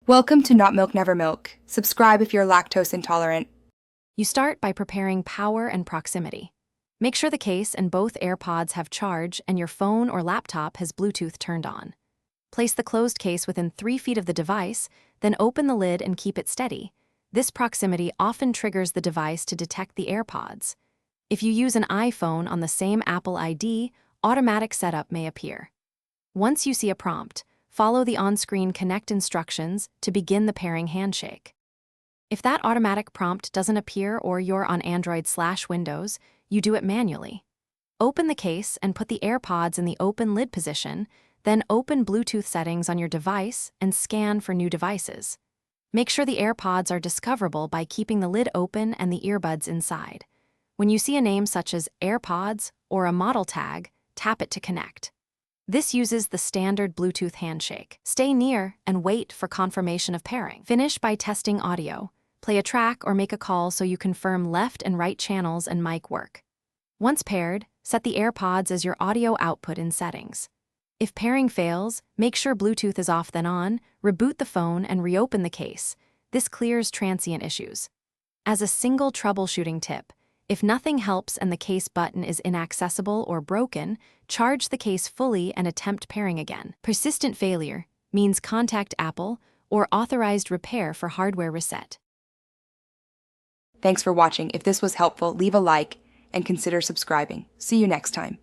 Welcome to Not Milk Never Milk. Subscribe if you're lactose intolerant. You start by preparing power and proximity. Make sure the case and both AirPods have charge and your phone or laptop has Bluetooth turned on. Place the closed case within 3 feet of the device, then open the lid and keep it steady. This proximity often triggers the device to detect the AirPods. If you use an iPhone on the same Apple ID, automatic setup may appear. Once you see a prompt, follow the on-screen connect instructions to begin the pairing handshake. If that automatic prompt doesn't appear or you're on Android/Windows, you do it manually. Open the case and put the AirPods in the open lid position, then open Bluetooth settings on your device and scan for new devices. Make sure the AirPods are discoverable by keeping the lid open and the earbuds inside. When you see a name such as AirPods or a model tag, tap it to connect. This uses the standard Bluetooth handshake. Stay near and wait for confirmation of pairing. Finish by testing audio. Play a track or make a call so you confirm left and right channels and mic work. Once paired, set the AirPods as your audio output in settings. If pairing fails, make sure Bluetooth is off then on, reboot the phone and reopen the case. This clears transient issues. As a single troubleshooting tip, if nothing helps and the case button is inaccessible or broken, charge the case fully and attempt pairing again. Persistent failure means contact Apple or authorized repair for hardware reset. Thanks for watching. If this was helpful, leave a like and consider subscribing. See you next time.